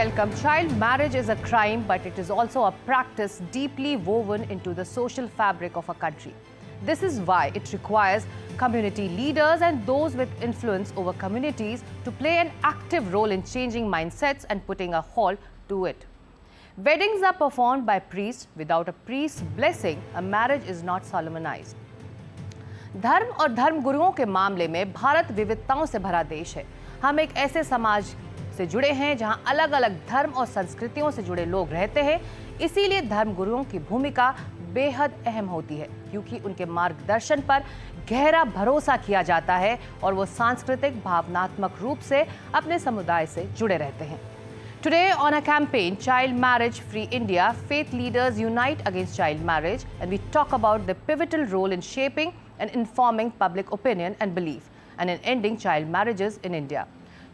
welcome. Child marriage is a crime, but it is also a practice deeply woven into the social fabric of a country. This is why it requires community leaders and those with influence over communities to play an active role in changing mindsets and putting a halt to it. Weddings are performed by priests. Without a priest's blessing, a marriage is not solemnized. धर्म और धर्म गुरुओं के मामले में भारत विविधताओं से भरा देश है। हम एक ऐसे समाज से जुड़े हैं जहां अलग अलग धर्म और संस्कृतियों से जुड़े लोग रहते हैं। इसीलिए धर्म गुरुओं की भूमिका बेहद अहम होती है, क्योंकि उनके मार्गदर्शन पर गहरा भरोसा किया जाता है और वो सांस्कृतिक भावनात्मक रूप से अपने समुदाय से जुड़े रहते हैं। Today on a campaign, Child Marriage Free India, faith leaders unite against child marriage, and we talk about the pivotal role in shaping and informing public opinion and belief, and in ending child marriages in India.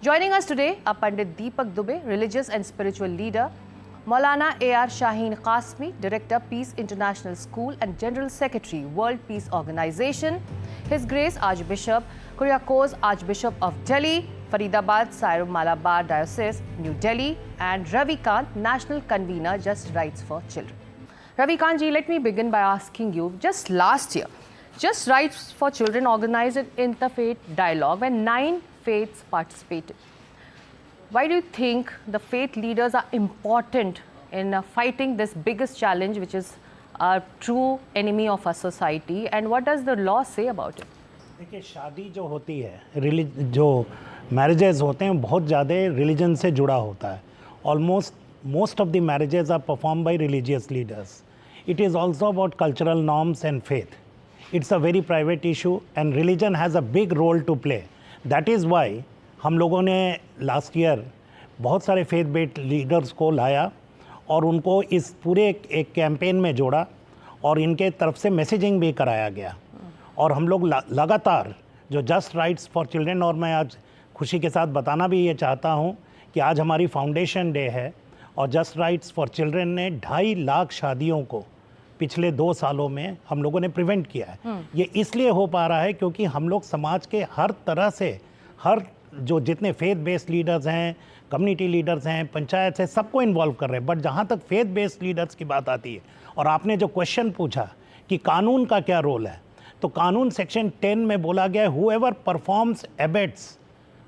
Joining us today are Pandit Deepak Dubey, religious and spiritual leader, Maulana A.R. Shaheen Qasmi, Director, Peace International School and General Secretary, World Peace Organization, His Grace Archbishop Kuryakos, Archbishop of Delhi, Faridabad, Syro Malabar Diocese, New Delhi, and Ravi Kant, National Convener, Just Rights for Children. Ravi Kant ji, let me begin by asking you, just last year, Just Rights for Children organized an interfaith dialogue when 9 faiths participated. Why do you think the faith leaders are important in fighting this biggest challenge, which is a true enemy of our society, and what does the law say about it? देखिए, शादी जो होती है, जो marriages होते हैं, बहुत ज़्यादा रिलीजन से जुड़ा होता है. Almost most of the marriages are perform by religious leaders. It is also about cultural norms and faith. It's a very private issue and religion has a big role to play. That is why हम लोगों ने last year बहुत सारे faith based leaders को लाया और उनको इस पूरे एक कैंपेन में जोड़ा और इनके तरफ से मैसेजिंग भी कराया गया. और हम लोग लगातार जो जस्ट राइट्स फॉर चिल्ड्रन, और मैं आज खुशी के साथ बताना भी ये चाहता हूँ कि आज हमारी फाउंडेशन डे है और जस्ट राइट्स फॉर चिल्ड्रन ने 2.5 लाख शादियों को पिछले 2 सालों में हम लोगों ने प्रिवेंट किया है. ये इसलिए हो पा रहा है क्योंकि हम लोग समाज के हर तरह से, हर जो जितने फेथ बेस्ड लीडर्स हैं, कम्युनिटी लीडर्स हैं, पंचायत से, सबको इन्वॉल्व कर रहे हैं. बट जहाँ तक फेथ बेस्ड लीडर्स की बात आती है और आपने जो क्वेश्चन पूछा कि कानून का क्या रोल है, तो कानून सेक्शन 10 में बोला गया है whoever performs, abets,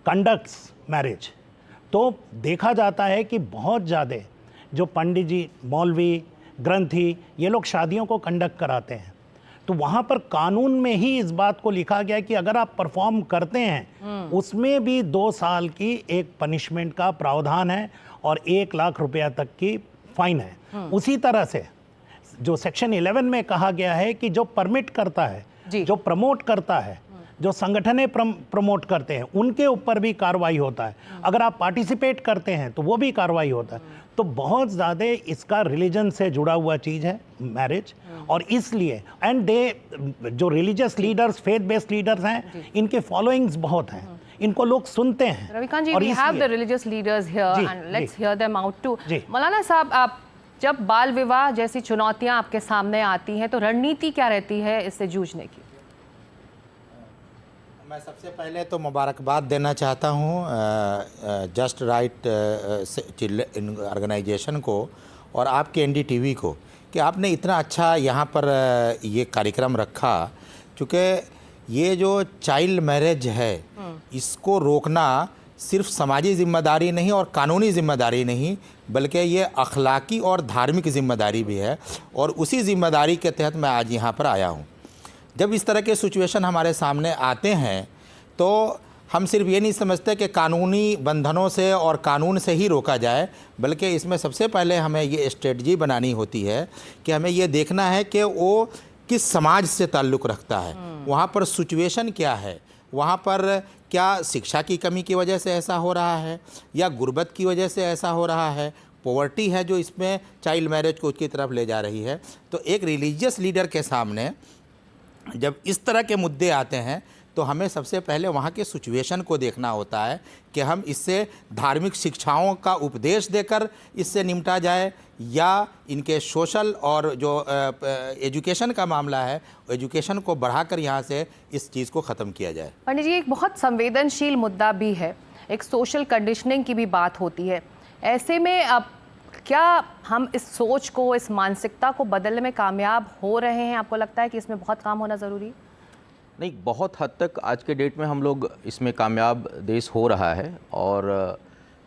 conducts marriage. तो देखा जाता है कि बहुत ज़्यादा जो पंडित जी, मौलवी, ग्रंथी, ये लोग शादियों को कंडक्ट कराते हैं. तो वहाँ पर कानून में ही इस बात को लिखा गया कि अगर आप परफॉर्म करते हैं उसमें भी 2 साल की एक पनिशमेंट का प्रावधान है और 1 लाख रुपया तक की फाइन है. उसी तरह से जो सेक्शन 11 में कहा गया है कि जो परमिट करता है, जो प्रमोट करता है, जो संगठनें प्रमोट करते हैं, उनके ऊपर भी कार्रवाई होता है. अगर आप पार्टिसिपेट करते हैं तो वो भी कार्रवाई होता है. तो बहुत ज़्यादा इसका रिलीजन से जुड़ा हुआ चीज़ है मैरिज. और इसलिए एंड दे जो religious leaders, faith based leaders हैं, इनके फॉलोइंग्स बहुत हैं, इनको लोग सुनते हैं. Ravikant ji, we have the religious leaders here and let's hear them out too. मौलाना साहब, आप जब बाल विवाह जैसी चुनौतियां आपके सामने आती हैं तो रणनीति क्या रहती है इससे जूझने की? मैं सबसे पहले तो मुबारकबाद देना चाहता हूँ जस्ट राइट ऑर्गेनाइजेशन को और आपके NDTV को कि आपने इतना अच्छा यहाँ पर ये कार्यक्रम रखा. क्योंकि ये जो चाइल्ड मैरिज है, इसको रोकना सिर्फ समाजी जिम्मेदारी नहीं और कानूनी जिम्मेदारी नहीं, बल्कि ये अखलाकी और धार्मिक जिम्मेदारी भी है. और उसी जिम्मेदारी के तहत मैं आज यहाँ पर आया हूँ. जब इस तरह के सिचुएशन हमारे सामने आते हैं तो हम सिर्फ ये नहीं समझते कि कानूनी बंधनों से और कानून से ही रोका जाए, बल्कि इसमें सबसे पहले हमें ये स्ट्रेटजी बनानी होती है कि हमें ये देखना है कि वो किस समाज से ताल्लुक़ रखता है, वहाँ पर सिचुएशन क्या है, वहाँ पर क्या शिक्षा की कमी की वजह से ऐसा हो रहा है या गुर्बत की वजह से ऐसा हो रहा है, पॉवर्टी है जो इसमें चाइल्ड मैरिज को उसकी तरफ ले जा रही है. तो एक रिलीजियस लीडर के सामने जब इस तरह के मुद्दे आते हैं तो हमें सबसे पहले वहाँ के सिचुएशन को देखना होता है कि हम इससे धार्मिक शिक्षाओं का उपदेश देकर इससे निपटा जाए या इनके सोशल और जो एजुकेशन का मामला है, एजुकेशन को बढ़ाकर यहाँ से इस चीज़ को ख़त्म किया जाए. पंडित जी, एक बहुत संवेदनशील मुद्दा भी है, एक सोशल कंडीशनिंग की भी बात होती है ऐसे में अब क्या हम इस सोच को, इस मानसिकता को बदलने में कामयाब हो रहे हैं? आपको लगता है कि इसमें बहुत काम होना ज़रूरी है? नहीं, बहुत हद तक आज के डेट में हम लोग इसमें कामयाब देश हो रहा है। और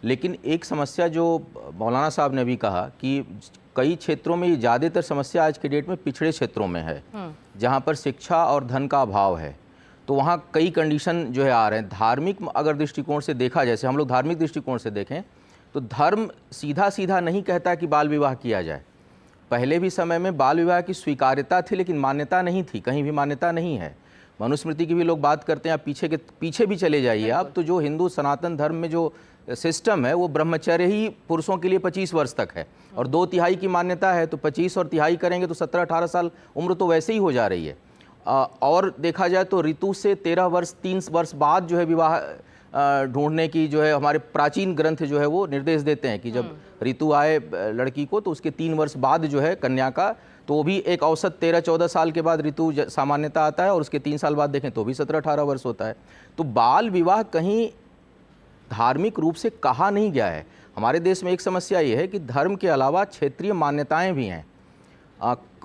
लेकिन एक समस्या जो मौलाना साहब ने भी कहा कि कई क्षेत्रों में, ये ज़्यादातर समस्या आज के डेट में पिछड़े क्षेत्रों में है, जहाँ पर शिक्षा और धन का अभाव है। तो वहाँ कई कंडीशन जो है आ रहे हैं। धार्मिक अगर दृष्टिकोण से देखा, जैसे हम लोग धार्मिक दृष्टिकोण से देखें तो धर्म सीधा सीधा नहीं कहता कि बाल विवाह किया जाए। पहले भी समय में बाल विवाह की स्वीकार्यता थी, लेकिन मान्यता नहीं थी, कहीं भी मान्यता नहीं है। मनुस्मृति की भी लोग बात करते हैं, आप पीछे भी चले जाइए आप, तो जो हिंदू सनातन धर्म में जो सिस्टम है वो ब्रह्मचर्य ही पुरुषों के लिए 25 वर्ष तक है, और 2/3 की मान्यता है। तो 25 और तिहाई करेंगे तो 17-18 साल उम्र तो वैसे ही हो जा रही है। और देखा जाए तो ऋतु से 13 वर्ष 3 वर्ष बाद जो है विवाह ढूंढने की जो है हमारे प्राचीन ग्रंथ जो है वो निर्देश देते हैं कि जब ऋतु आए लड़की को तो उसके 3 वर्ष बाद जो है कन्या का, तो वो भी एक औसत 13-14 साल के बाद ऋतु सामान्यता आता है, और उसके 3 साल बाद देखें तो भी 17-18 वर्ष होता है। तो बाल विवाह कहीं धार्मिक रूप से कहा नहीं गया है। हमारे देश में एक समस्या ये है कि धर्म के अलावा क्षेत्रीय मान्यताएं भी हैं,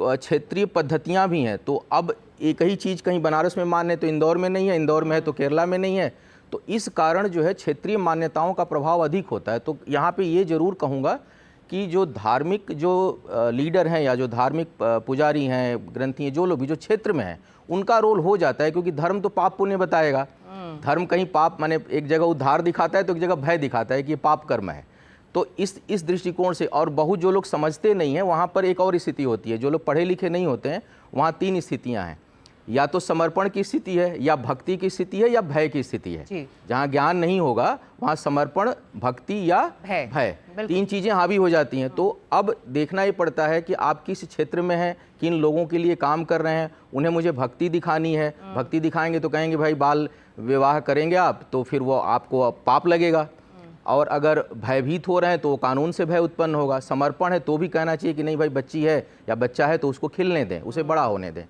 क्षेत्रीय पद्धतियां भी हैं। तो अब एक ही चीज़ कहीं बनारस में मान्य तो इंदौर में नहीं है, इंदौर में है तो केरला में नहीं है। तो इस कारण जो है क्षेत्रीय मान्यताओं का प्रभाव अधिक होता है। तो यहाँ पे ये ज़रूर कहूँगा कि जो धार्मिक जो लीडर हैं या जो धार्मिक पुजारी हैं, ग्रंथी हैं, जो लोग भी जो क्षेत्र में हैं, उनका रोल हो जाता है, क्योंकि धर्म तो पाप पुण्य बताएगा। धर्म कहीं पाप माने एक जगह उद्धार दिखाता है तो एक जगह भय दिखाता है कि ये पाप कर्म है। तो इस दृष्टिकोण से, और बहुत जो लोग समझते नहीं हैं वहाँ पर एक और स्थिति होती है। जो लोग पढ़े लिखे नहीं होते हैं वहाँ 3 स्थितियाँ हैं, या तो समर्पण की स्थिति है, या भक्ति की स्थिति है, या भय की स्थिति है। जहाँ ज्ञान नहीं होगा वहाँ समर्पण, भक्ति या भय 3 चीज़ें हावी हो जाती हैं। तो अब देखना ही पड़ता है कि आप किस क्षेत्र में हैं, किन लोगों के लिए काम कर रहे हैं। उन्हें मुझे भक्ति दिखानी है, भक्ति दिखाएंगे तो कहेंगे भाई बाल विवाह करेंगे आप, तो फिर वो आपको पाप लगेगा। और अगर भयभीत हो रहे हैं तो वो कानून से भय उत्पन्न होगा। समर्पण है तो भी कहना चाहिए कि नहीं भाई बच्ची है या बच्चा है तो उसको खिलने दें, उसे बड़ा होने दें।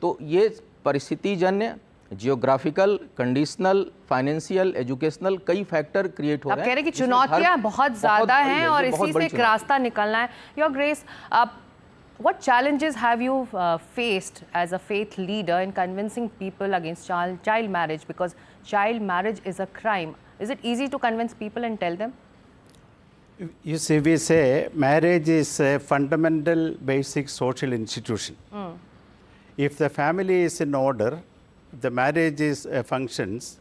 तो ये परिस्थितिजन्य, जियोग्राफिकल, कंडीशनल, फाइनेंशियल, एजुकेशनल कई फैक्टर क्रिएट हो रहे हैं। आप कह रहे हैं कि चुनौतियां बहुत ज़्यादा हैं और इसी से एक रास्ता निकलना है। Your grace, what challenges have you faced as a faith leader in convincing people against child marriage? Because child marriage is a crime. Is it easy to convince people and tell them? You see, we say marriage is a fundamental, basic social institution. If the family is in order, the marriage is functions,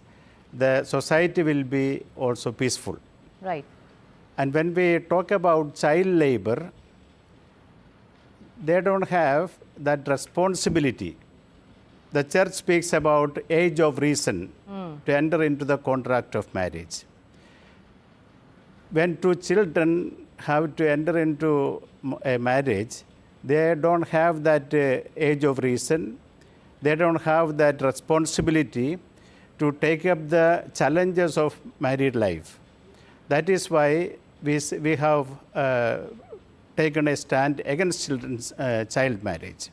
the society will be also peaceful. Right. And when we talk about child labor, they don't have that responsibility. The church speaks about age of reason to enter into the contract of marriage. When 2 children have to enter into a marriage, they don't have that age of reason. They don't have that responsibility to take up the challenges of married life. That is why we have taken a stand against child marriage.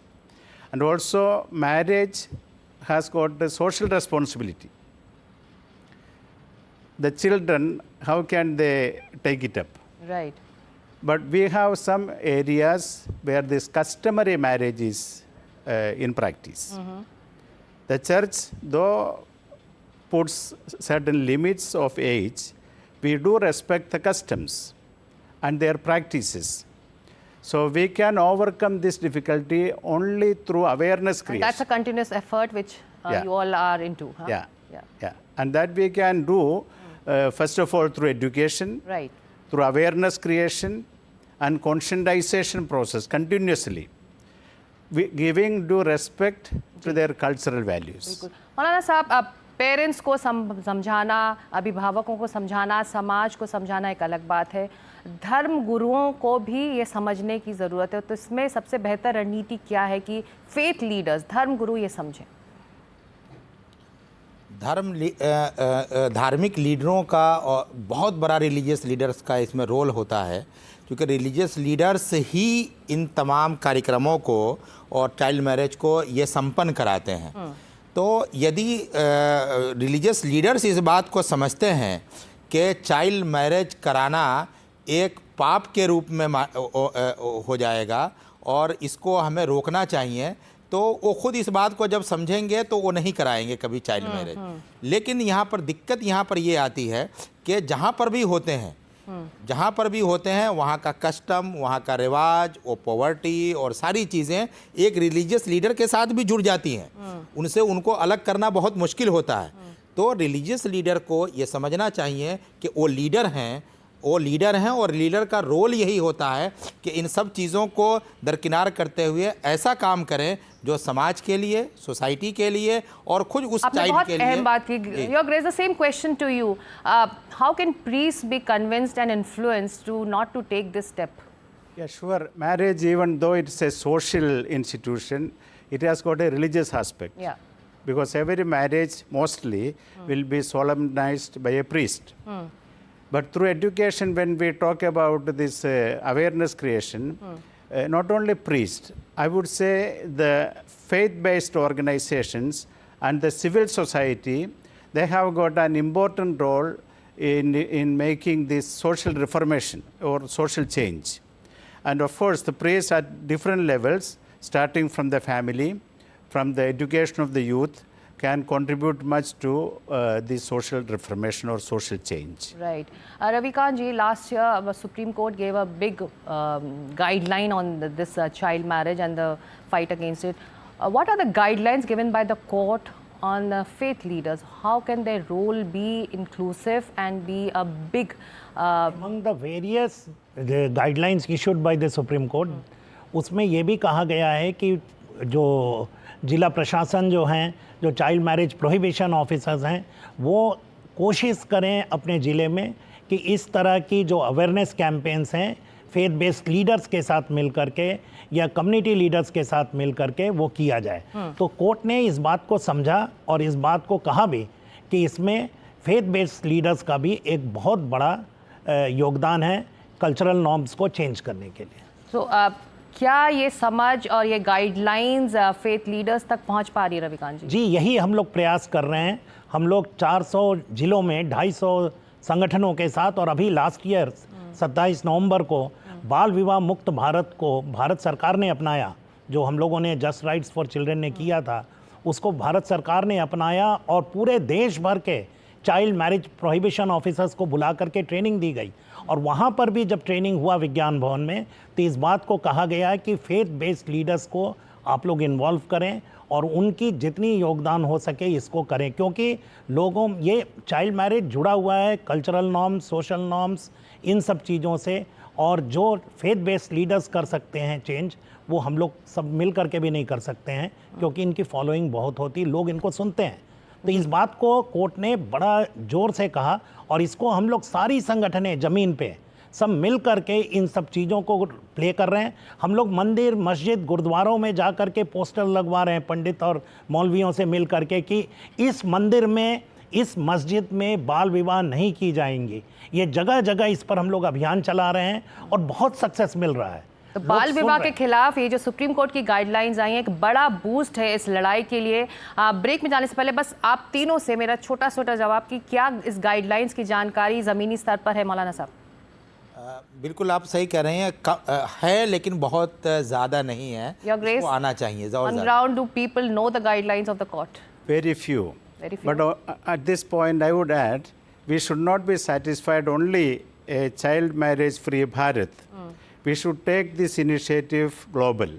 And also marriage has got a social responsibility. The children, how can they take it up? Right. But we have some areas where this customary marriage is in practice. The church, though puts certain limits of age, we do respect the customs and their practices. So we can overcome this difficulty only through awareness creation. And that's a continuous effort which you all are into. Huh? Yeah. And that we can do, first of all, through education, right, through awareness creation and conscientization process continuously, giving due respect to their cultural values. मौलाना साहब, अब parents को समझाना, अभिभावकों को समझाना, समाज को समझाना एक अलग बात है। धर्म गुरुओं को भी ये समझने की ज़रूरत है। तो इसमें सबसे बेहतर रणनीति क्या है कि फेथ लीडर्स, धर्म गुरु ये समझें? धार्मिक लीडरों का और बहुत बड़ा रिलीजियस लीडर्स का इसमें रोल होता है, क्योंकि रिलीजियस लीडर्स ही इन तमाम कार्यक्रमों को और चाइल्ड मैरिज को ये संपन्न कराते हैं। तो यदि रिलीजियस लीडर्स इस बात को समझते हैं कि चाइल्ड मैरिज कराना एक पाप के रूप में हो जाएगा और इसको हमें रोकना चाहिए। तो वो खुद इस बात को जब समझेंगे तो वो नहीं कराएंगे कभी चाइल्ड मैरिज। लेकिन यहाँ पर दिक्कत यहाँ पर ये आती है कि जहाँ पर भी होते हैं वहाँ का कस्टम, वहाँ का रिवाज, वो पॉवर्टी और सारी चीज़ें एक रिलीजियस लीडर के साथ भी जुड़ जाती हैं। उनसे उनको अलग करना बहुत मुश्किल होता है। तो रिलीजियस लीडर को ये समझना चाहिए कि वो लीडर हैं और लीडर का रोल यही होता है कि इन सब चीज़ों को दरकिनार करते हुए ऐसा काम करें जो समाज के लिए, सोसाइटी के लिए और खुद उस चाइल्ड के लिए। अहम बात की। Your grace, the same question to you, how can priest be convinced and influenced to not to take this step? Yeah, sure. Marriage, even though it's a social institution, it has got a religious aspect. Yeah. Because every marriage mostly will be solemnized by a priest. But through education, when we talk about this awareness creation, not only priests, I would say the faith-based organizations and the civil society, they have got an important role in making this social reformation or social change. And of course, the priests at different levels, starting from the family, from the education of the youth, can contribute much to the social reformation or social change. Right. Ravikant ji, last year the Supreme Court gave a big guideline on this child marriage and the fight against it. What are the guidelines given by the court on faith leaders? How can their role be inclusive and be a big... Among the various guidelines issued by the Supreme Court, उसमें ये भी कहा गया है कि जो जिला प्रशासन जो हैं, जो चाइल्ड मैरिज प्रोहिबिशन ऑफिसर्स हैं, वो कोशिश करें अपने ज़िले में कि इस तरह की जो अवेयरनेस कैंपेन्स हैं फेथ बेस्ड लीडर्स के साथ मिल करके या कम्युनिटी लीडर्स के साथ मिल करके वो किया जाए। तो कोर्ट ने इस बात को समझा और इस बात को कहा भी कि इसमें फेथ बेस्ड लीडर्स का भी एक बहुत बड़ा योगदान है कल्चरल नॉर्म्स को चेंज करने के लिए। तो क्या ये समझ और ये गाइडलाइंस फेथ लीडर्स तक पहुंच पा रही है रविकांत जी? जी, यही हम लोग प्रयास कर रहे हैं। हम लोग 400 जिलों में 250 संगठनों के साथ और अभी लास्ट ईयर 27 नवंबर को बाल विवाह मुक्त भारत को भारत सरकार ने अपनाया। जो हम लोगों ने जस्ट राइट्स फॉर चिल्ड्रन ने किया था, उसको भारत सरकार ने अपनाया और पूरे देश भर के चाइल्ड मैरिज प्रोहिबिशन ऑफिसर्स को बुला करके ट्रेनिंग दी गई। और वहाँ पर भी जब ट्रेनिंग हुआ विज्ञान भवन में, तो इस बात को कहा गया कि फेथ बेस्ड लीडर्स को आप लोग इन्वॉल्व करें और उनकी जितनी योगदान हो सके इसको करें, क्योंकि लोगों ये चाइल्ड मैरिज जुड़ा हुआ है कल्चरल नॉर्म्स, सोशल नॉर्म्स, इन सब चीज़ों से। और जो फेथ बेस्ड लीडर्स कर सकते हैं चेंज, वो हम लोग सब मिल करके भी नहीं कर सकते हैं, क्योंकि इनकी फॉलोइंग बहुत होती, लोग इनको सुनते हैं। तो इस बात को कोर्ट ने बड़ा जोर से कहा और इसको हम लोग सारी संगठनें ज़मीन पे सब मिल करके इन सब चीज़ों को प्ले कर रहे हैं। हम लोग मंदिर, मस्जिद, गुरुद्वारों में जा कर के पोस्टर लगवा रहे हैं पंडित और मौलवियों से मिल करके कि इस मंदिर में, इस मस्जिद में बाल विवाह नहीं की जाएंगी। ये जगह जगह इस पर हम लोग अभियान चला रहे हैं और बहुत सक्सेस मिल रहा है। तो बाल विवाह के खिलाफ ये जो सुप्रीम कोर्ट की गाइडलाइंस आई हैं, एक बड़ा बूस्ट है इस लड़ाई के लिए। ब्रेक में जाने से पहले बस आप तीनों से मेरा छोटा छोटा जवाब कि क्या इस गाइडलाइंस की जानकारी ज़मीनी स्तर पर है मौलाना साहब? बिल्कुल आप सही कह रहे हैं, है लेकिन बहुत ज़्यादा नहीं है। Your Grace, आना चाहिए। on ground, do people know the guidelines of the court? Very few. Very few. But at this point, I would add, we should not be satisfied only a child marriage free Bharat. We should take this initiative global,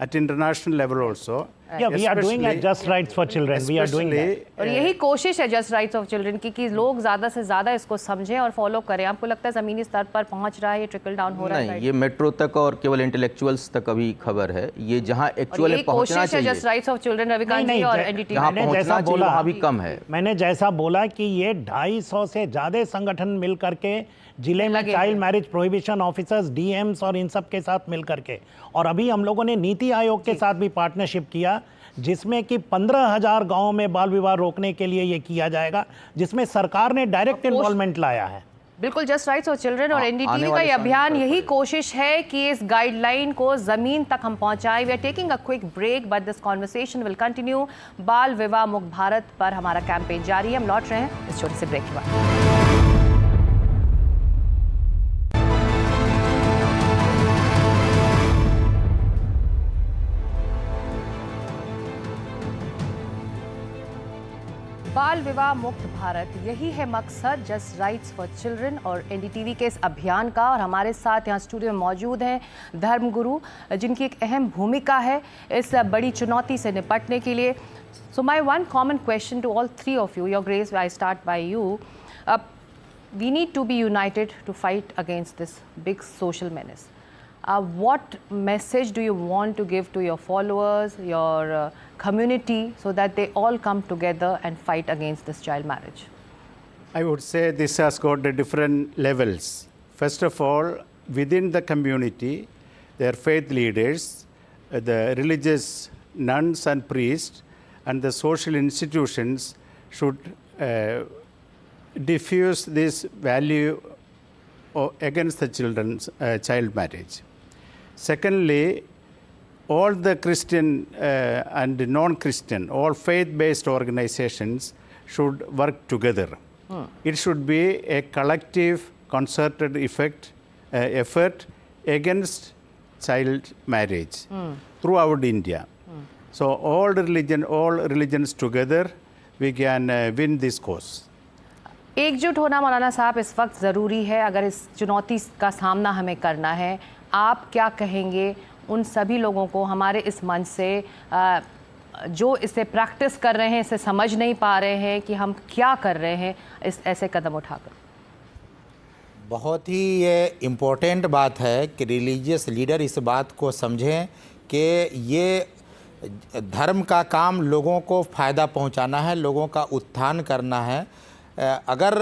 at international level also. Yeah, we are doing at Just Rights for Children. We are doing that. और यही कोशिश है just rights of children की कि लोग ज़्यादा से ज़्यादा इसको समझें और फॉलो करें। आपको लगता है ज़मीनी स्तर पर पहुंच रहा है, ये ट्रिकल डाउन हो रहा है? नहीं, ये मेट्रो तक और केवल इंटेलेक्चुअल्स तक अभी खबर है। ये जहां एक्चुअली पहुंचना चाहिए, just rights of children Ravikant ji और एनडीटीवी, जहां पहुंचना चाहिए वहां भी कम है। मैंने जैसा बोला कि ये 250 से ज़्यादा संगठन मिल करके जिले में child marriage prohibition officers, DMs और इन सब के साथ मिल करके, और अभी हम लोगों ने नीति आयोग के साथ भी पार्टनरशिप किया, जिसमें कि 15,000 गांवों में बाल विवाह रोकने के लिए ये किया जाएगा, जिसमें सरकार ने डायरेक्ट इन्वॉल्वमेंट लाया है। बिल्कुल, जस्ट राइट्स ऑफ चिल्ड्रन और एनडीटीवी का ये अभियान, यही कोशिश है कि इस गाइडलाइन को जमीन तक हम पहुंचाएं। We are taking a quick break but this conversation will continue. बाल विवाह मुक्त भारत पर हमारा कैंपेन जारी है। हम लौट रहे हैं इस छोटे से ब्रेक के बाद। बाल विवाह मुक्त भारत, यही है मकसद जस्ट राइट्स फॉर चिल्ड्रन और एनडीटीवी के इस अभियान का। और हमारे साथ यहाँ स्टूडियो में मौजूद हैं धर्मगुरु, जिनकी एक अहम भूमिका है इस बड़ी चुनौती से निपटने के लिए। So my one common question to all three of you, your grace, I start by you. We need to be united to fight against this big social menace. What message do you want to give to your followers, your community, so that they all come together and fight against this child marriage? I would say this has got the different levels. First of all, within the community, their faith leaders, the religious nuns and priests, and the social institutions should diffuse this value against the child marriage. Secondly, all the Christian and non-Christian, all faith-based organizations should work together. It should be a collective, concerted effort against child marriage throughout India. So all religions together, we can win this cause. एकजुट होना मौलाना साहब इस वक्त ज़रूरी है अगर इस चुनौती का सामना हमें करना है। आप क्या कहेंगे उन सभी लोगों को हमारे इस मंच से जो इसे प्रैक्टिस कर रहे हैं, इसे समझ नहीं पा रहे हैं कि हम क्या कर रहे हैं इस ऐसे कदम उठाकर? बहुत ही ये इम्पोर्टेंट बात है कि रिलीजियस लीडर इस बात को समझें कि ये धर्म का काम लोगों को फ़ायदा पहुंचाना है, लोगों का उत्थान करना है। अगर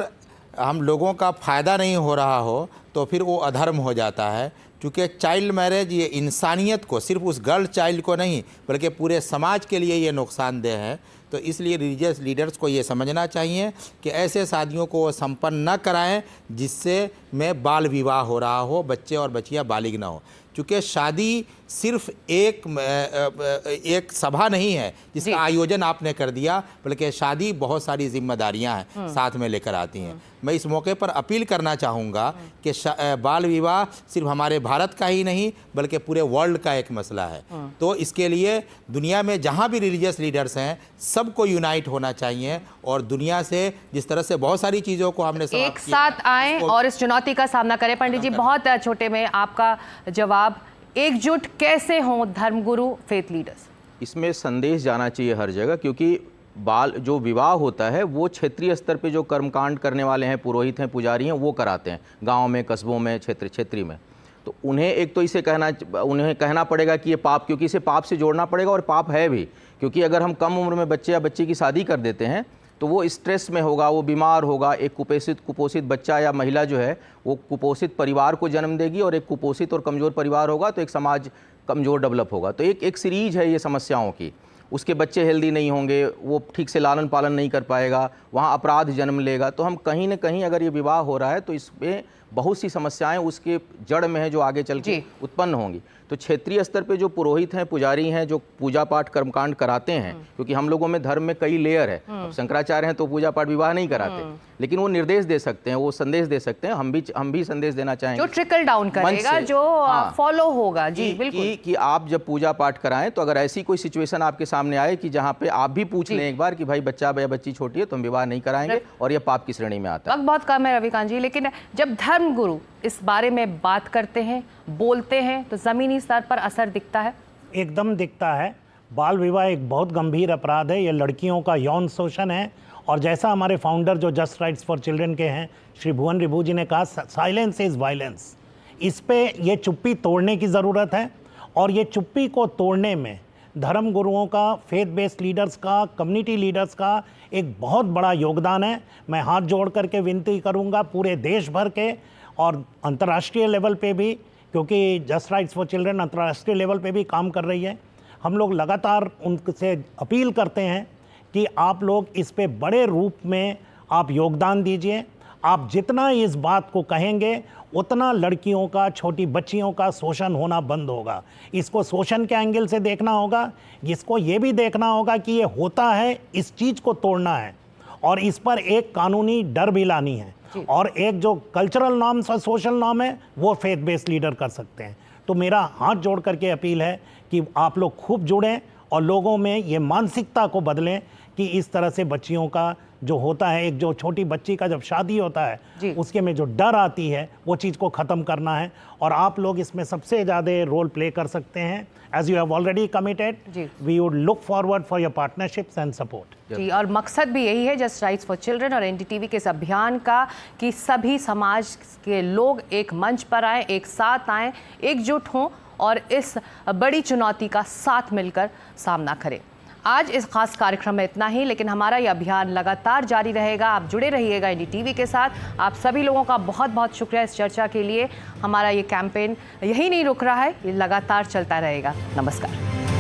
हम लोगों का फ़ायदा नहीं हो रहा हो तो फिर वो अधर्म हो जाता है, क्योंकि चाइल्ड मैरिज ये इंसानियत को, सिर्फ उस गर्ल चाइल्ड को नहीं बल्कि पूरे समाज के लिए ये नुकसानदेह है। तो इसलिए रिलीजियस लीडर्स को ये समझना चाहिए कि ऐसे शादियों को वो संपन्न न कराएं जिससे में बाल विवाह हो रहा हो, बच्चे और बच्चियां बालिग ना हो। क्योंकि शादी सिर्फ एक सभा नहीं है जिसका आयोजन आपने कर दिया, बल्कि शादी बहुत सारी जिम्मेदारियां हैं साथ में लेकर आती हैं। मैं इस मौके पर अपील करना चाहूँगा कि बाल विवाह सिर्फ हमारे भारत का ही नहीं बल्कि पूरे वर्ल्ड का एक मसला है। तो इसके लिए दुनिया में जहाँ भी रिलीजियस लीडर्स हैं सबको यूनाइट होना चाहिए और दुनिया से जिस तरह से बहुत सारी चीज़ों को हमने एक साथ आएँ और इस चुनौती का सामना करें। पंडित जी, बहुत छोटे में आपका जवाब, एकजुट कैसे हों धर्मगुरु, फेथ लीडर्स? इसमें संदेश जाना चाहिए हर जगह, क्योंकि बाल जो विवाह होता है वो क्षेत्रीय स्तर पे जो कर्मकांड करने वाले हैं, पुरोहित हैं, पुजारी हैं, वो कराते हैं गांव में, कस्बों में, क्षेत्रीय में। तो उन्हें एक तो इसे उन्हें कहना पड़ेगा कि ये पाप, क्योंकि इसे पाप से जोड़ना पड़ेगा और पाप है भी। क्योंकि अगर हम कम उम्र में बच्चे या बच्ची की शादी कर देते हैं तो वो स्ट्रेस में होगा, वो बीमार होगा। एक कुपोषित बच्चा या महिला जो है वो कुपोषित परिवार को जन्म देगी, और एक कुपोषित और कमज़ोर परिवार होगा तो एक समाज कमज़ोर डेवलप होगा। तो एक सीरीज है ये समस्याओं की। उसके बच्चे हेल्दी नहीं होंगे, वो ठीक से लालन पालन नहीं कर पाएगा, वहाँ अपराध जन्म लेगा। तो हम कहीं ना कहीं अगर ये विवाह हो रहा है तो इसमें बहुत सी समस्याएं उसके जड़ में है जो आगे चल के उत्पन्न होंगी। तो क्षेत्रीय स्तर पे जो पुरोहित हैं, पुजारी हैं, जो पूजा पाठ कर्मकांड कराते हैं, क्योंकि हम लोगों में धर्म में कई लेयर है। अब शंकराचार्य हैं तो पूजा पाठ विवाह नहीं कराते, लेकिन वो निर्देश दे सकते हैं, वो संदेश दे सकते हैं। हम भी संदेश देना चाहेंगे जो ट्रिकल डाउन करेगा, जो फॉलो होगा। जी बिल्कुल, कि आप जब पूजा पाठ कराएं तो अगर ऐसी कोई सिचुएशन आपके सामने आए कि जहाँ पे आप भी पूछ लें एक बार कि भाई बच्चा या बच्ची छोटी है तो हम विवाह नहीं कराएंगे और ये पाप की श्रेणी में आता है। वक्त बहुत कम है रविकांत जी, लेकिन जब धर्मगुरु इस बारे में बात करते हैं, बोलते हैं, तो ज़मीनी स्तर पर असर दिखता है? एकदम दिखता है। बाल विवाह एक बहुत गंभीर अपराध है, ये लड़कियों का यौन शोषण है। और जैसा हमारे फाउंडर जो जस्ट राइट्स फॉर चिल्ड्रन के हैं श्री भुवन रिभू जी ने कहा, साइलेंस इज़ वायलेंस। इस पे ये चुप्पी तोड़ने की ज़रूरत है, और ये चुप्पी को तोड़ने में धर्म गुरुओं का, फेथ बेस्ड लीडर्स का, कम्युनिटी लीडर्स का एक बहुत बड़ा योगदान है। मैं हाथ जोड़ करके विनती करूंगा पूरे देश भर के और अंतर्राष्ट्रीय लेवल पे भी, क्योंकि जस्ट राइट्स फॉर चिल्ड्रन अंतर्राष्ट्रीय लेवल पे भी काम कर रही है। हम लोग लगातार उनसे अपील करते हैं कि आप लोग इस पे बड़े रूप में आप योगदान दीजिए। आप जितना इस बात को कहेंगे उतना लड़कियों का, छोटी बच्चियों का शोषण होना बंद होगा। इसको शोषण के एंगल से देखना होगा, इसको ये भी देखना होगा कि ये होता है, इस चीज़ को तोड़ना है और इस पर एक कानूनी डर भी लानी है। और एक जो कल्चरल नॉर्म्स और सोशल नॉर्म है वो फेथ बेस्ड लीडर कर सकते हैं। तो मेरा हाथ जोड़ करके अपील है कि आप लोग खूब जुड़ें और लोगों में ये मानसिकता को बदलें कि इस तरह से बच्चियों का जो होता है, एक जो छोटी बच्ची का जब शादी होता जी। है उसके में जो डर आती है वो चीज़ को ख़त्म करना है, और आप लोग इसमें सबसे ज़्यादा रोल प्ले कर सकते हैं। As you have already committed, जी। We would look forward for your partnerships and support. जी, और मकसद भी यही है जस्ट राइट्स फॉर चिल्ड्रन और एनडीटीवी के इस अभियान का कि सभी समाज के लोग एक मंच पर आएँ, एक साथ आएँ, एकजुट हों और इस बड़ी चुनौती का साथ मिलकर सामना करें। आज इस खास कार्यक्रम में इतना ही, लेकिन हमारा ये अभियान लगातार जारी रहेगा। आप जुड़े रहिएगा एनडीटीवी के साथ। आप सभी लोगों का बहुत बहुत शुक्रिया इस चर्चा के लिए। हमारा ये कैंपेन यही नहीं रुक रहा है, ये लगातार चलता रहेगा। नमस्कार।